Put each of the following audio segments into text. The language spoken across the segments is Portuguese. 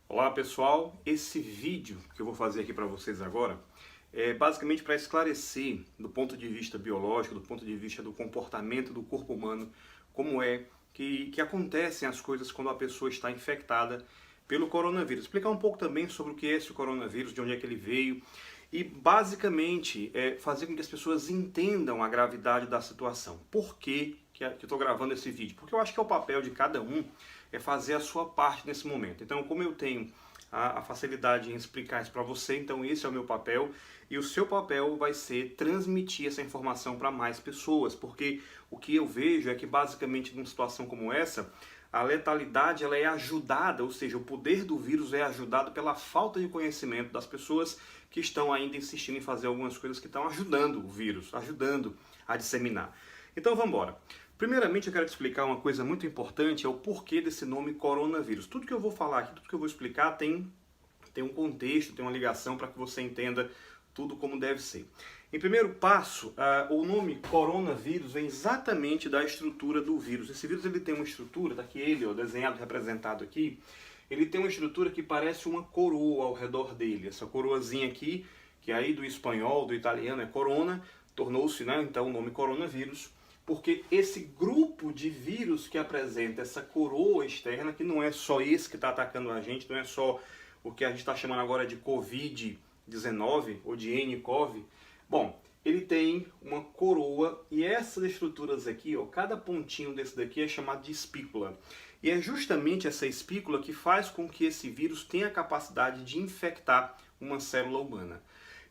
Olá pessoal, esse vídeo que eu vou fazer aqui para vocês agora é basicamente para esclarecer do ponto de vista biológico, do ponto de vista do comportamento do corpo humano, como é que acontecem as coisas quando a pessoa está infectada pelo coronavírus. Explicar um pouco também sobre o que é esse coronavírus, de onde é que ele veio e basicamente fazer com que as pessoas entendam a gravidade da situação. Por que eu estou gravando esse vídeo? Porque eu acho que é o papel de cada um é fazer a sua parte nesse momento. Então, como eu tenho a facilidade em explicar isso para você, então esse é o meu papel, e o seu papel vai ser transmitir essa informação para mais pessoas, porque o que eu vejo é que basicamente numa situação como essa, a letalidade ela é ajudada, ou seja, o poder do vírus é ajudado pela falta de conhecimento das pessoas que estão ainda insistindo em fazer algumas coisas que estão ajudando o vírus, ajudando a disseminar. Então vamos embora. Primeiramente eu quero te explicar uma coisa muito importante, é o porquê desse nome coronavírus. Tudo que eu vou falar aqui, tudo que eu vou explicar tem um contexto, tem uma ligação para que você entenda tudo como deve ser. Em primeiro passo, o nome coronavírus vem exatamente da estrutura do vírus. Esse vírus ele tem uma estrutura, tá aqui ele, ó, desenhado, representado aqui, ele tem uma estrutura que parece uma coroa ao redor dele. Essa coroazinha aqui, que aí do espanhol, do italiano é corona, tornou-se, né, então o nome coronavírus, porque esse grupo de vírus que apresenta essa coroa externa, que não é só esse que está atacando a gente, não é só o que a gente está chamando agora de Covid-19 ou de nCoV, bom, ele tem uma coroa e essas estruturas aqui, ó, cada pontinho desse daqui é chamado de espícula. E é justamente essa espícula que faz com que esse vírus tenha a capacidade de infectar uma célula humana.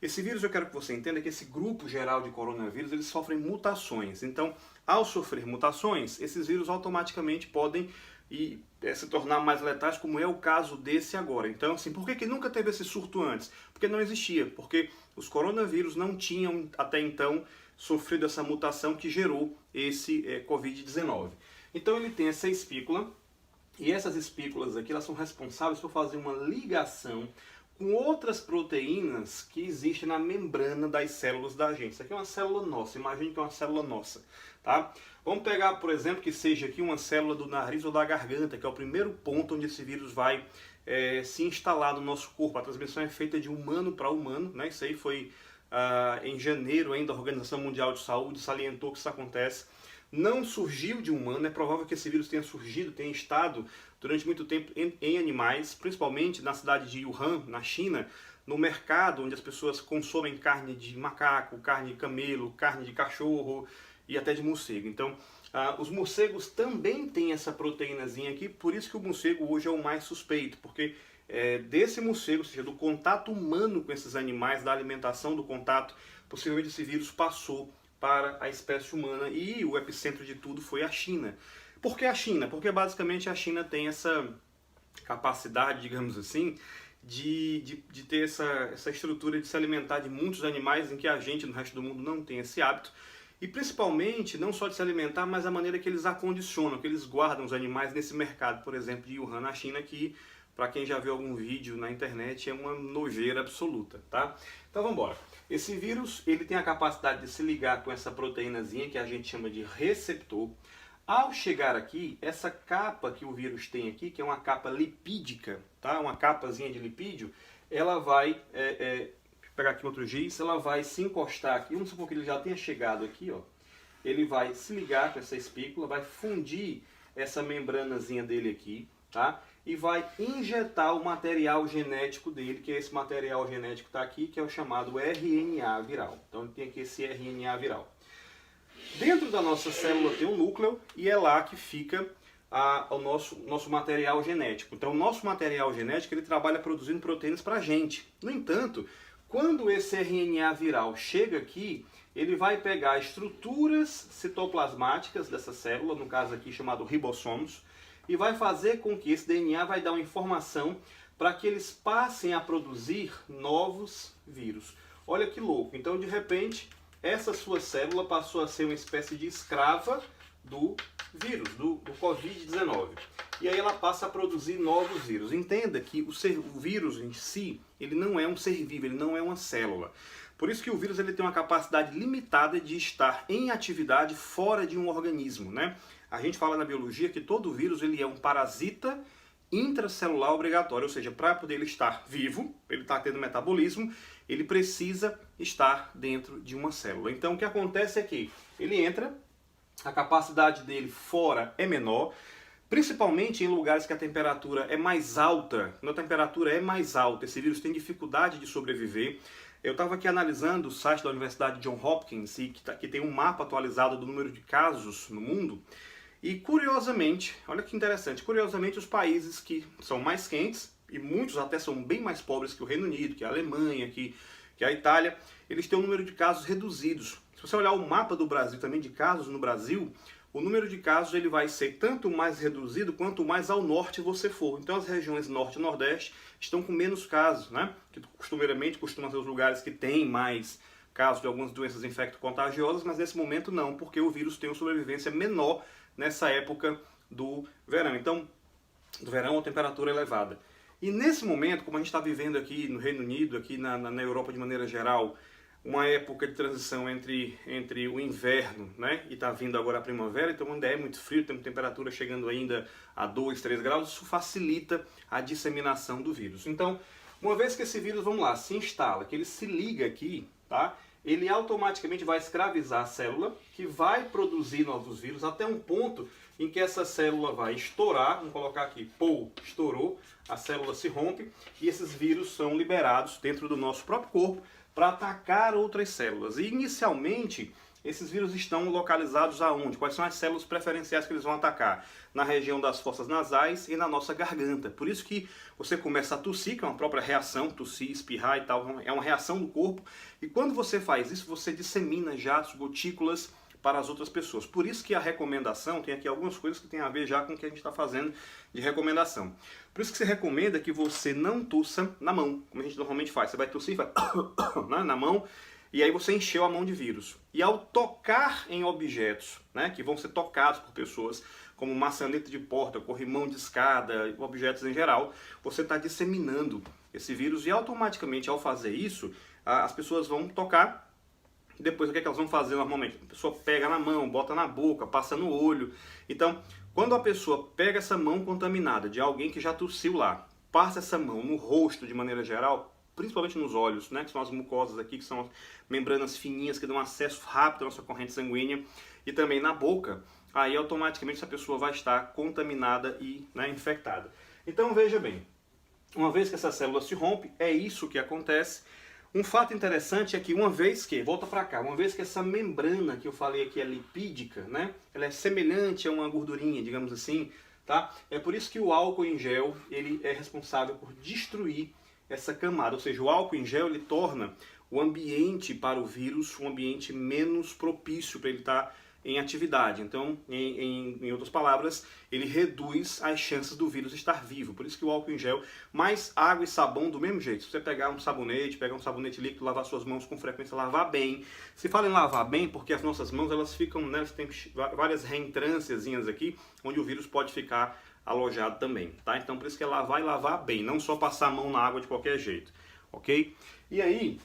Esse vírus, eu quero que você entenda que esse grupo geral de coronavírus, eles sofrem mutações. Então, ao sofrer mutações, esses vírus automaticamente podem se tornar mais letais, como é o caso desse agora. Então, assim, por que nunca teve esse surto antes? Porque não existia, porque os coronavírus não tinham até então sofrido essa mutação que gerou esse Covid-19. Então, ele tem essa espícula, e essas espículas aqui, elas são responsáveis por fazer uma ligação com outras proteínas que existem na membrana das células da gente. Isso aqui é uma célula nossa, imagine que é uma célula nossa, tá? Vamos pegar, por exemplo, que seja aqui uma célula do nariz ou da garganta, que é o primeiro ponto onde esse vírus vai se instalar no nosso corpo. A transmissão é feita de humano para humano, né? Isso aí foi em janeiro ainda, a Organização Mundial de Saúde salientou que isso acontece. Não surgiu de humano, é provável que esse vírus tenha surgido, tenha estado durante muito tempo em animais, principalmente na cidade de Wuhan, na China, no mercado onde as pessoas consomem carne de macaco, carne de camelo, carne de cachorro e até de morcego. Então, os morcegos também têm essa proteínazinha aqui, por isso que o morcego hoje é o mais suspeito, porque desse morcego, ou seja, do contato humano com esses animais, da alimentação, do contato, possivelmente esse vírus passou para a espécie humana e o epicentro de tudo foi a China. Por que a China? Porque basicamente a China tem essa capacidade, digamos assim, de ter essa estrutura de se alimentar de muitos animais em que a gente no resto do mundo não tem esse hábito. E principalmente, não só de se alimentar, mas a maneira que eles acondicionam, que eles guardam os animais nesse mercado, por exemplo, de Wuhan, na China, que, para quem já viu algum vídeo na internet, é uma nojeira absoluta, tá? Então vamos embora. Esse vírus, ele tem a capacidade de se ligar com essa proteínazinha que a gente chama de receptor. Ao chegar aqui, essa capa que o vírus tem aqui, que é uma capa lipídica, tá? Uma capazinha de lipídio, ela vai, deixa eu pegar aqui outro giz, ela vai se encostar aqui, vamos supor que ele já tenha chegado aqui, ó. Ele vai se ligar com essa espícula, vai fundir essa membranazinha dele aqui, tá? E vai injetar o material genético dele, que é esse material genético está aqui, que é o chamado RNA viral. Então ele tem aqui esse RNA viral. Dentro da nossa célula tem um núcleo e é lá que fica o nosso material genético. Então o nosso material genético ele trabalha produzindo proteínas para a gente. No entanto, quando esse RNA viral chega aqui, ele vai pegar estruturas citoplasmáticas dessa célula, no caso aqui chamado ribossomos, e vai fazer com que esse DNA vai dar uma informação para que eles passem a produzir novos vírus. Olha que louco! Então, de repente, essa sua célula passou a ser uma espécie de escrava do vírus, do Covid-19. E aí ela passa a produzir novos vírus. Entenda que o vírus em si, ele não é um ser vivo, ele não é uma célula. Por isso que o vírus ele tem uma capacidade limitada de estar em atividade fora de um organismo, né? A gente fala na biologia que todo vírus ele é um parasita intracelular obrigatório, ou seja, para poder ele estar vivo, ele estar tendo metabolismo, ele precisa estar dentro de uma célula. Então o que acontece é que ele entra, a capacidade dele fora é menor, principalmente em lugares que a temperatura é mais alta. Quando a temperatura é mais alta, esse vírus tem dificuldade de sobreviver. Eu estava aqui analisando o site da Universidade Johns Hopkins, que tem um mapa atualizado do número de casos no mundo. E curiosamente, olha que interessante, curiosamente os países que são mais quentes, e muitos até são bem mais pobres que o Reino Unido, que a Alemanha, que a Itália, eles têm um número de casos reduzidos. Se você olhar o mapa do Brasil também, de casos no Brasil, o número de casos ele vai ser tanto mais reduzido quanto mais ao norte você for. Então as regiões norte e nordeste estão com menos casos, né? Que costumeiramente costumam ser os lugares que têm mais casos de algumas doenças infecto-contagiosas, mas nesse momento não, porque o vírus tem uma sobrevivência menor nessa época do verão. Então, do verão a temperatura elevada. E nesse momento, como a gente está vivendo aqui no Reino Unido, aqui na Europa de maneira geral, uma época de transição entre o inverno, né, e está vindo agora a primavera, então ainda é muito frio, tem temperatura chegando ainda a 2, 3 graus, isso facilita a disseminação do vírus. Então, uma vez que esse vírus, vamos lá, se instala, que ele se liga aqui, tá, ele automaticamente vai escravizar a célula, que vai produzir novos vírus, até um ponto em que essa célula vai estourar, vamos colocar aqui, pô, estourou, a célula se rompe, e esses vírus são liberados dentro do nosso próprio corpo, para atacar outras células. E inicialmente, esses vírus estão localizados aonde? Quais são as células preferenciais que eles vão atacar? Na região das fossas nasais e na nossa garganta. Por isso que você começa a tossir, que é uma própria reação, tossir, espirrar e tal, é uma reação do corpo. E quando você faz isso, você dissemina jatos, gotículas para as outras pessoas. Por isso que a recomendação, tem aqui algumas coisas que tem a ver já com o que a gente está fazendo de recomendação. Por isso que se recomenda que você não tussa na mão, como a gente normalmente faz. Você vai tossir, vai na mão, e aí você encheu a mão de vírus. E ao tocar em objetos, né, que vão ser tocados por pessoas, como maçaneta de porta, corrimão de escada, objetos em geral, você está disseminando esse vírus e automaticamente ao fazer isso, as pessoas vão tocar. Depois o que é que elas vão fazer normalmente? A pessoa pega na mão, bota na boca, passa no olho. Então, quando a pessoa pega essa mão contaminada de alguém que já tossiu lá, passa essa mão no rosto de maneira geral, principalmente nos olhos, né, que são as mucosas aqui, que são as membranas fininhas que dão acesso rápido à nossa corrente sanguínea, e também na boca, aí automaticamente essa pessoa vai estar contaminada e, né, infectada. Então veja bem, uma vez que essa célula se rompe, é isso que acontece. Um fato interessante é que uma vez que essa membrana que eu falei aqui é lipídica, né, ela é semelhante a uma gordurinha, digamos assim, tá? É por isso que o álcool em gel, ele é responsável por destruir essa camada, ou seja, o álcool em gel ele torna o ambiente para o vírus um ambiente menos propício para ele estar em atividade. Então, em outras palavras, ele reduz as chances do vírus estar vivo. Por isso que o álcool em gel, mais água e sabão do mesmo jeito. Se você pegar um sabonete líquido, lavar suas mãos com frequência, lavar bem. Se fala em lavar bem, porque as nossas mãos elas ficam, né, tem várias reentrânciazinhas aqui, onde o vírus pode ficar alojado também, tá? Então por isso que é lavar e lavar bem, não só passar a mão na água de qualquer jeito, ok? E aí,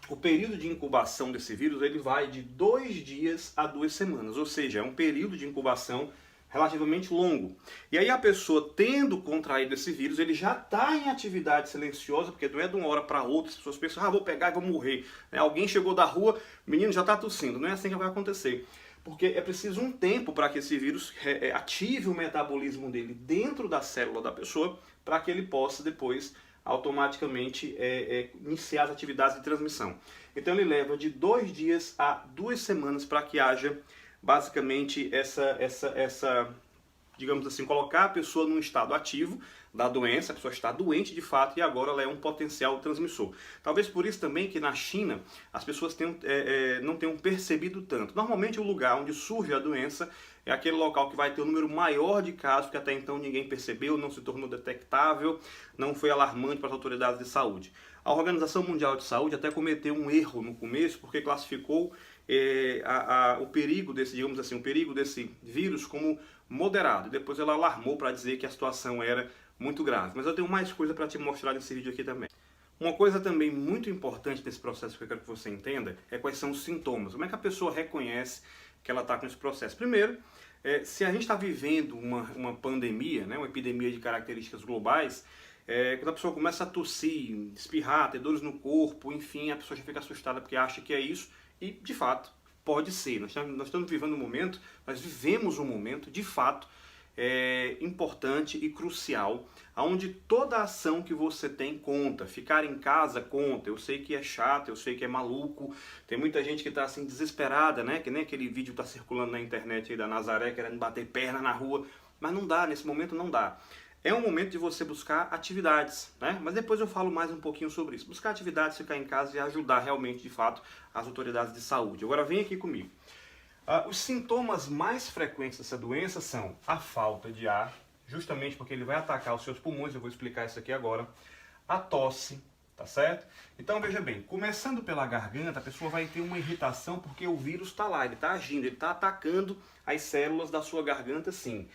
o período de incubação desse vírus, ele vai de 2 dias a 2 semanas, ou seja, é um período de incubação relativamente longo. E aí a pessoa tendo contraído esse vírus, ele já está em atividade silenciosa, porque não é de uma hora para outra, as pessoas pensam, vou pegar e vou morrer. Alguém chegou da rua, o menino já está tossindo, não é assim que vai acontecer. Porque é preciso um tempo para que esse vírus ative o metabolismo dele dentro da célula da pessoa, para que ele possa depois automaticamente iniciar as atividades de transmissão. Então ele leva de 2 dias a 2 semanas para que haja basicamente essa, digamos assim, colocar a pessoa num estado ativo da doença, a pessoa está doente de fato e agora ela é um potencial transmissor. Talvez por isso também que na China as pessoas não tenham percebido tanto. Normalmente o lugar onde surge a doença é aquele local que vai ter um número maior de casos que até então ninguém percebeu, não se tornou detectável, não foi alarmante para as autoridades de saúde. A Organização Mundial de Saúde até cometeu um erro no começo porque classificou o perigo desse, digamos assim, o perigo desse vírus como moderado. Depois ela alarmou para dizer que a situação era muito grave. Mas eu tenho mais coisa para te mostrar nesse vídeo aqui também. Uma coisa também muito importante nesse processo que eu quero que você entenda é quais são os sintomas. Como é que a pessoa reconhece que ela está com esse processo? Primeiro, se a gente está vivendo uma pandemia, né, uma epidemia de características globais, quando a pessoa começa a tossir, espirrar, ter dores no corpo, enfim, a pessoa já fica assustada porque acha que é isso e, de fato, pode ser. Nós estamos vivendo um momento, nós vivemos um momento, de fato, importante e crucial, onde toda ação que você tem conta. Ficar em casa conta. Eu sei que é chato, eu sei que é maluco, tem muita gente que está assim desesperada, né? Que nem aquele vídeo está circulando na internet aí da Nazaré querendo bater perna na rua, mas não dá, nesse momento não dá. É um momento de você buscar atividades, né? Mas depois eu falo mais um pouquinho sobre isso. Buscar atividades, ficar em casa e ajudar realmente, de fato, as autoridades de saúde. Agora vem aqui comigo. Os sintomas mais frequentes dessa doença são a falta de ar, justamente porque ele vai atacar os seus pulmões, eu vou explicar isso aqui agora, a tosse, tá certo? Então veja bem, começando pela garganta, a pessoa vai ter uma irritação porque o vírus está lá, ele está agindo, ele está atacando as células da sua garganta, sim.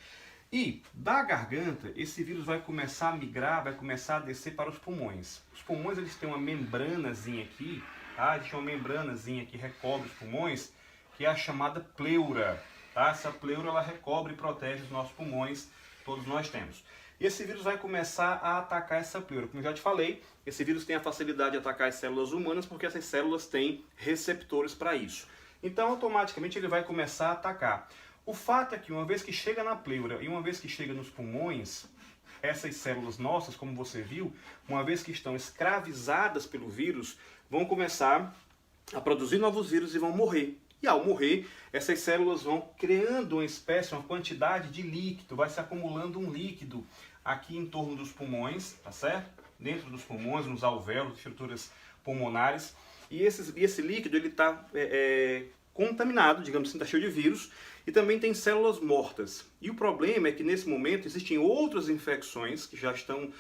E da garganta, esse vírus vai começar a migrar, vai começar a descer para os pulmões. Os pulmões, eles têm uma membranazinha aqui, tá? Existe uma membranazinha que recobre os pulmões, que é a chamada pleura, tá? Essa pleura, ela recobre e protege os nossos pulmões, todos nós temos. E esse vírus vai começar a atacar essa pleura. Como eu já te falei, esse vírus tem a facilidade de atacar as células humanas porque essas células têm receptores para isso. Então, automaticamente, ele vai começar a atacar. O fato é que uma vez que chega na pleura e uma vez que chega nos pulmões, essas células nossas, como você viu, uma vez que estão escravizadas pelo vírus, vão começar a produzir novos vírus e vão morrer. E ao morrer, essas células vão criando uma espécie, uma quantidade de líquido, vai se acumulando um líquido aqui em torno dos pulmões, tá certo? Dentro dos pulmões, nos alvéolos, estruturas pulmonares. E esse líquido, ele está contaminado, digamos assim, está cheio de vírus, e também tem células mortas. E o problema é que nesse momento existem outras infecções que já estão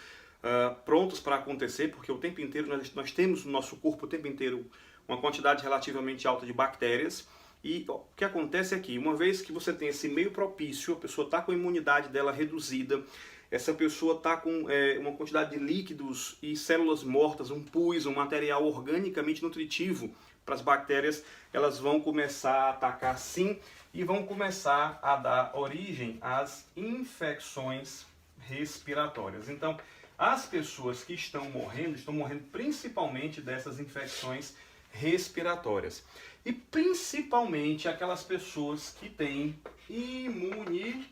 prontas para acontecer, porque o tempo inteiro nós temos no nosso corpo o tempo inteiro uma quantidade relativamente alta de bactérias. E o que acontece é que, uma vez que você tem esse meio propício, a pessoa está com a imunidade dela reduzida, essa pessoa está com uma quantidade de líquidos e células mortas, um pus, um material organicamente nutritivo para as bactérias, elas vão começar a atacar sim e vão começar a dar origem às infecções respiratórias. Então, as pessoas que estão morrendo principalmente dessas infecções respiratórias. E principalmente aquelas pessoas que têm imunidade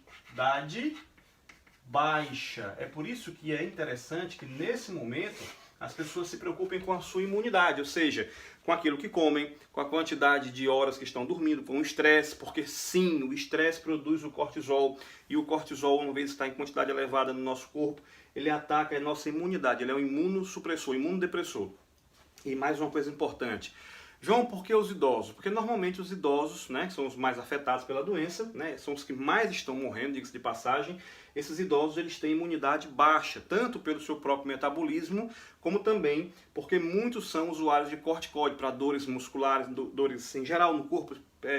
baixa. É por isso que é interessante que nesse momento as pessoas se preocupem com a sua imunidade, ou seja, com aquilo que comem, com a quantidade de horas que estão dormindo, com o estresse, porque sim, o estresse produz o cortisol, e o cortisol, uma vez que está em quantidade elevada no nosso corpo, ele ataca a nossa imunidade, ele é um imunossupressor, imunodepressor. E mais uma coisa importante, João, por que os idosos? Porque normalmente os idosos, né, que são os mais afetados pela doença, né, são os que mais estão morrendo, diga-se de passagem. Esses idosos, eles têm imunidade baixa, tanto pelo seu próprio metabolismo, como também porque muitos são usuários de corticoide para dores musculares, dores em geral no corpo,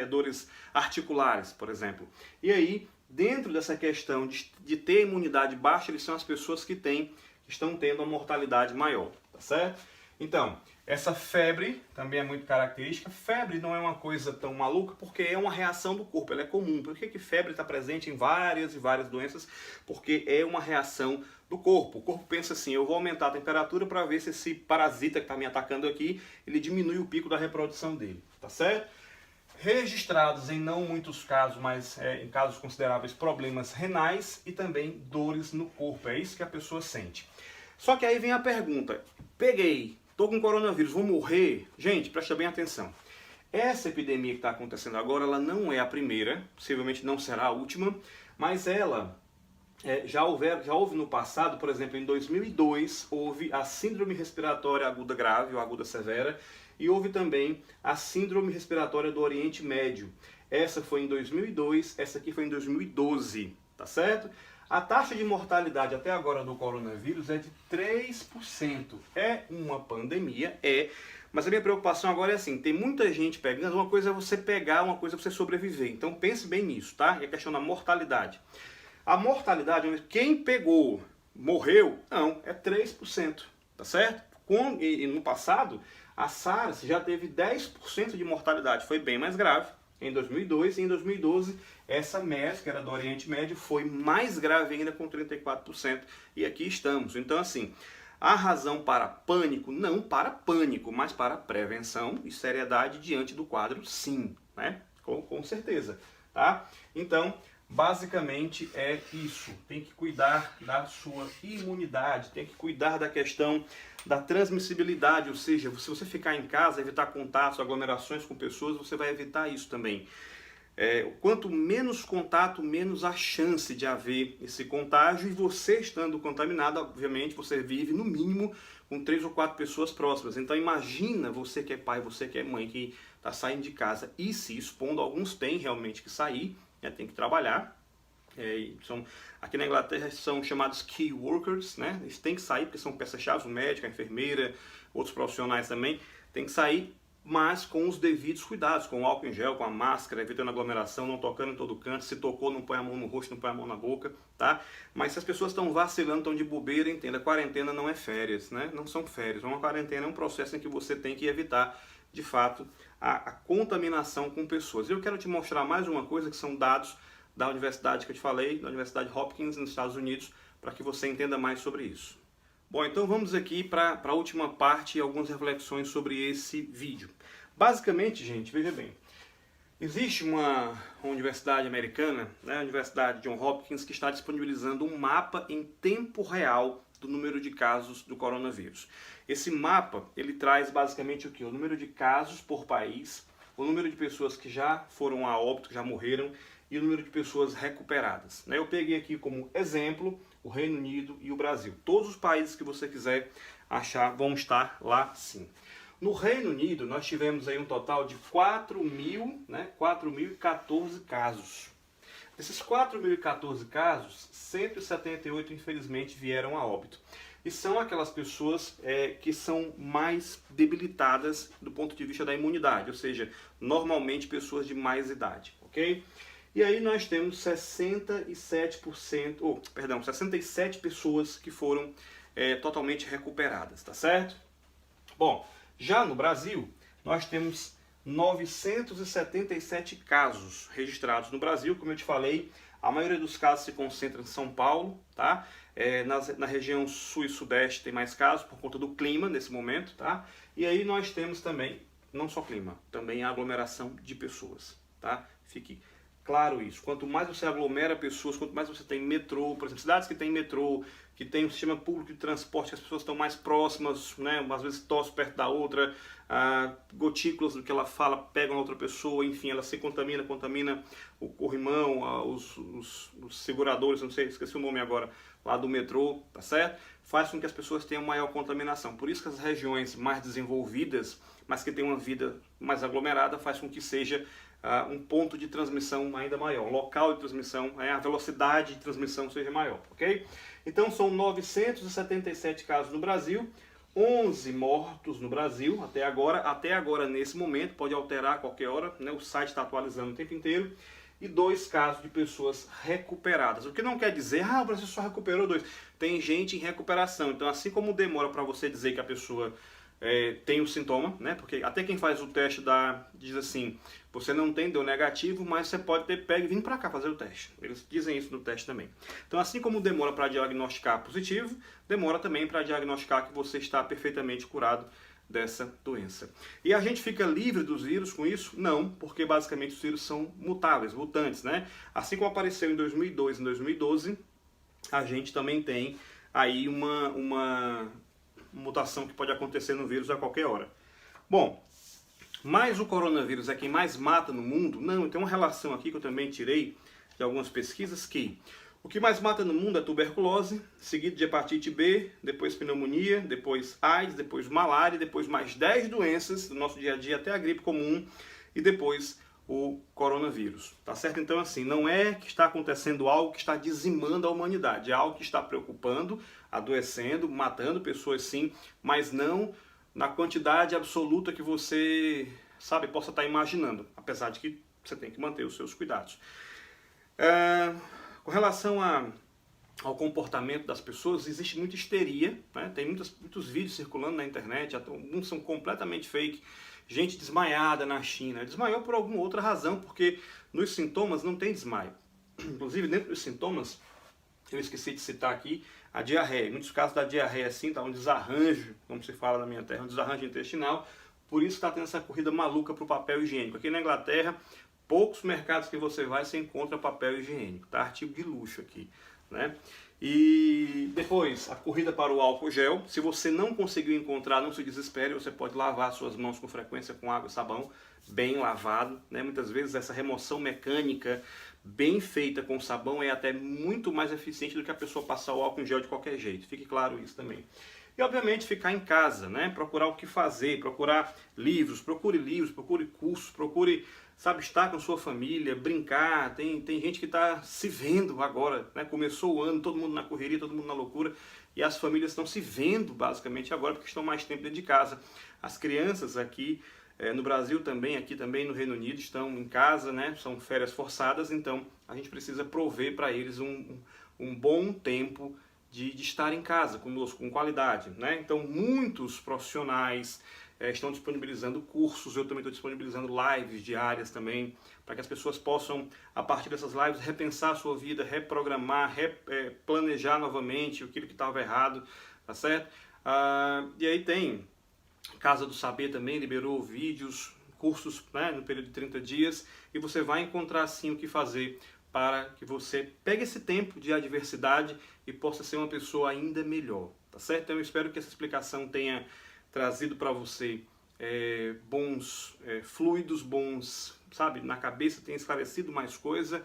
dores articulares, por exemplo. E aí, dentro dessa questão de ter imunidade baixa, eles são as pessoas que estão tendo uma mortalidade maior, tá certo? Então, essa febre também é muito característica. Febre não é uma coisa tão maluca porque é uma reação do corpo, ela é comum. Por que febre está presente em várias e várias doenças? Porque é uma reação do corpo. O corpo pensa assim, eu vou aumentar a temperatura para ver se esse parasita que está me atacando aqui, ele diminui o pico da reprodução dele, tá certo? Registrados em não muitos casos, mas em casos consideráveis, problemas renais e também dores no corpo. É isso que a pessoa sente. Só que aí vem a pergunta, estou com coronavírus, vou morrer? Gente, presta bem atenção. Essa epidemia que está acontecendo agora, ela não é a primeira, possivelmente não será a última, mas ela já houve no passado, por exemplo, em 2002, houve a síndrome respiratória aguda grave ou aguda severa, e houve também a síndrome respiratória do Oriente Médio. Essa foi em 2002, essa aqui foi em 2012, tá certo? A taxa de mortalidade até agora do coronavírus é de 3%. É uma pandemia, mas a minha preocupação agora é assim, tem muita gente pegando, uma coisa é você pegar, uma coisa é você sobreviver. Então pense bem nisso, tá? E a questão da mortalidade. A mortalidade, quem pegou, morreu, não, é 3%, tá certo? E no passado, a SARS já teve 10% de mortalidade, foi bem mais grave, em 2002, e em 2012 essa MERS, que era do Oriente Médio, foi mais grave ainda com 34%, e aqui estamos. Então assim, a razão para pânico, não para pânico, mas para prevenção e seriedade diante do quadro, sim, né? Com certeza, tá? Então, basicamente é isso. Tem que cuidar da sua imunidade, tem que cuidar da questão da transmissibilidade, ou seja, se você ficar em casa, evitar contatos, aglomerações com pessoas, você vai evitar isso também. Quanto menos contato, menos a chance de haver esse contágio, e você estando contaminado, obviamente, você vive no mínimo com 3 ou 4 pessoas próximas. Então imagina você que é pai, você que é mãe, que está saindo de casa e se expondo. Alguns têm realmente que sair, né, tem que trabalhar. Aqui na Inglaterra são chamados key workers, né? Eles têm que sair porque são peças-chave, o médico, a enfermeira, outros profissionais também, tem que sair, mas com os devidos cuidados, com o álcool em gel, com a máscara, evitando aglomeração, não tocando em todo canto. Se tocou, não põe a mão no rosto, não põe a mão na boca, tá? Mas se as pessoas estão vacilando, estão de bobeira, entenda, quarentena não é férias, né? Não são férias. Uma quarentena é um processo em que você tem que evitar, de fato, a contaminação com pessoas. Eu quero te mostrar mais uma coisa, que são dados da universidade que eu te falei, da Universidade Hopkins, nos Estados Unidos, para que você entenda mais sobre isso. Bom, então vamos aqui para a última parte e algumas reflexões sobre esse vídeo. Basicamente, gente, veja bem, existe uma universidade americana, né, a Universidade Johns Hopkins, que está disponibilizando um mapa em tempo real do número de casos do coronavírus. Esse mapa, ele traz basicamente o quê? O número de casos por país, o número de pessoas que já foram a óbito, que já morreram, e o número de pessoas recuperadas. Eu peguei aqui como exemplo o Reino Unido e o Brasil. Todos os países que você quiser achar vão estar lá sim. No Reino Unido, nós tivemos aí um total de 4.014 casos. Desses 4.014 casos, 178 infelizmente vieram a óbito. E são aquelas pessoas que são mais debilitadas do ponto de vista da imunidade, ou seja, normalmente pessoas de mais idade, ok? E aí nós temos 67 pessoas que foram totalmente recuperadas, tá certo? Bom, já no Brasil, nós temos 977 casos registrados no Brasil. Como eu te falei, a maioria dos casos se concentra em São Paulo, tá? Na região sul e sudeste tem mais casos por conta do clima nesse momento, tá? E aí nós temos também, não só clima, também a aglomeração de pessoas, tá? Fique claro isso. Quanto mais você aglomera pessoas, quanto mais você tem metrô, por exemplo, cidades que tem metrô, que tem um sistema público de transporte, que as pessoas estão mais próximas, né? Às vezes tosse perto da outra, gotículas do que ela fala pegam a outra pessoa, enfim, ela se contamina o corrimão, os seguradores, não sei, esqueci o nome agora, lá do metrô, tá certo? Faz com que as pessoas tenham maior contaminação. Por isso que as regiões mais desenvolvidas, mas que têm uma vida mais aglomerada, faz com que seja um ponto de transmissão ainda maior, local de transmissão, a velocidade de transmissão seja maior, ok? Então são 977 casos no Brasil, 11 mortos no Brasil até agora nesse momento, pode alterar a qualquer hora, né? O site está atualizando o tempo inteiro, e 2 casos de pessoas recuperadas, o que não quer dizer, o Brasil só recuperou 2, tem gente em recuperação, então assim como demora para você dizer que a pessoa tem o sintoma, né? Porque até quem faz o teste diz assim, você não tem, deu negativo, mas você pode ter pego e vindo para cá fazer o teste. Eles dizem isso no teste também. Então assim como demora para diagnosticar positivo, demora também para diagnosticar que você está perfeitamente curado dessa doença. E a gente fica livre dos vírus com isso? Não, porque basicamente os vírus são mutáveis, mutantes, né? Assim como apareceu em 2002 e em 2012, a gente também tem aí uma mutação que pode acontecer no vírus a qualquer hora. Bom, mas o coronavírus é quem mais mata no mundo? Não, tem uma relação aqui que eu também tirei de algumas pesquisas que o que mais mata no mundo é tuberculose, seguido de hepatite B, depois pneumonia, depois AIDS, depois malária, depois mais 10 doenças do nosso dia a dia, até a gripe comum, e depois o coronavírus, tá certo? Então assim, não é que está acontecendo algo que está dizimando a humanidade, é algo que está preocupando, adoecendo, matando pessoas sim, mas não na quantidade absoluta que você, sabe, possa estar imaginando, apesar de que você tem que manter os seus cuidados. Com relação ao comportamento das pessoas, existe muita histeria, né? Tem muitos vídeos circulando na internet, alguns são completamente fake, gente desmaiada na China. Desmaiou por alguma outra razão, porque nos sintomas não tem desmaio. Inclusive, dentro dos sintomas, eu esqueci de citar aqui, a diarreia. Em muitos casos da diarreia, assim, está um desarranjo, como se fala na minha terra, um desarranjo intestinal. Por isso está tendo essa corrida maluca para o papel higiênico. Aqui na Inglaterra, poucos mercados que você vai, você encontra papel higiênico. Tá? Artigo de luxo aqui, né? E depois, a corrida para o álcool gel. Se você não conseguiu encontrar, não se desespere, você pode lavar suas mãos com frequência com água e sabão, bem lavado, né? Muitas vezes essa remoção mecânica bem feita com sabão é até muito mais eficiente do que a pessoa passar o álcool em gel de qualquer jeito. Fique claro isso também. E obviamente ficar em casa, né? Procurar o que fazer, procurar livros, procure cursos, procure, sabe, estar com sua família, brincar. Tem gente que está se vendo agora, né? Começou o ano, todo mundo na correria, todo mundo na loucura, e as famílias estão se vendo basicamente agora porque estão mais tempo dentro de casa. As crianças aqui no Brasil também, aqui também no Reino Unido, estão em casa, né? São férias forçadas, então a gente precisa prover para eles um bom tempo de estar em casa conosco, com qualidade, né? Então muitos profissionais estão disponibilizando cursos, eu também estou disponibilizando lives diárias também, para que as pessoas possam, a partir dessas lives, repensar a sua vida, reprogramar, planejar novamente aquilo que estava errado, tá certo? E aí tem Casa do Saber também, liberou vídeos, cursos, né, no período de 30 dias, e você vai encontrar sim o que fazer para que você pegue esse tempo de adversidade e possa ser uma pessoa ainda melhor, tá certo? Então eu espero que essa explicação tenha trazido para você bons fluidos, bons, sabe, na cabeça, tenha esclarecido mais coisa.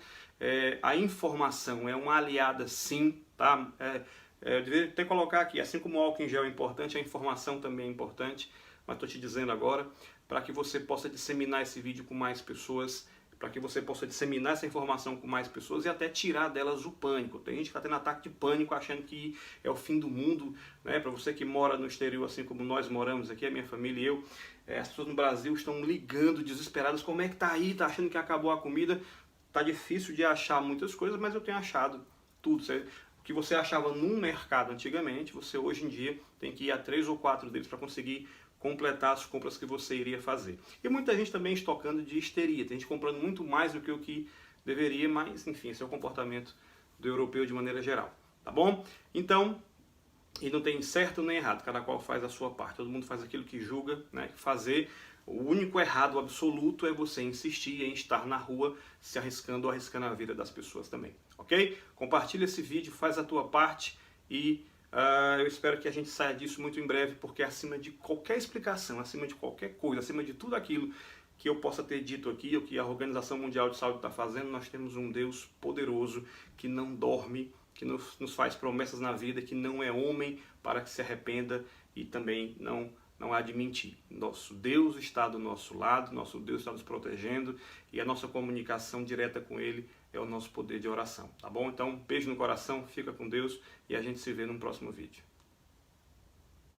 A informação é uma aliada sim, tá? Eu deveria até colocar aqui, assim como o álcool em gel é importante, a informação também é importante, mas estou te dizendo agora, para que você possa disseminar esse vídeo com mais pessoas, para que você possa disseminar essa informação com mais pessoas e até tirar delas o pânico. Tem gente que está tendo ataque de pânico achando que é o fim do mundo, né? Para você que mora no exterior, assim como nós moramos aqui, a minha família e eu, as pessoas no Brasil estão ligando desesperadas, como é que tá aí, tá achando que acabou a comida. Tá difícil de achar muitas coisas, mas eu tenho achado tudo. O que você achava num mercado antigamente, você hoje em dia tem que ir a 3 ou 4 deles para conseguir completar as compras que você iria fazer. E muita gente também estocando de histeria, tem gente comprando muito mais do que o que deveria, mas enfim, esse é o comportamento do europeu de maneira geral, tá bom? Então, e não tem certo nem errado, cada qual faz a sua parte, todo mundo faz aquilo que julga, né, fazer. O único errado absoluto é você insistir em estar na rua se arriscando ou arriscando a vida das pessoas também, ok? Compartilha esse vídeo, faz a tua parte e eu espero que a gente saia disso muito em breve, porque acima de qualquer explicação, acima de qualquer coisa, acima de tudo aquilo que eu possa ter dito aqui, ou que a Organização Mundial de Saúde está fazendo, nós temos um Deus poderoso que não dorme, que nos faz promessas na vida, que não é homem para que se arrependa e também não há de mentir. Nosso Deus está do nosso lado, nosso Deus está nos protegendo e a nossa comunicação direta com Ele é o nosso poder de oração, tá bom? Então, beijo no coração, fica com Deus e a gente se vê no próximo vídeo.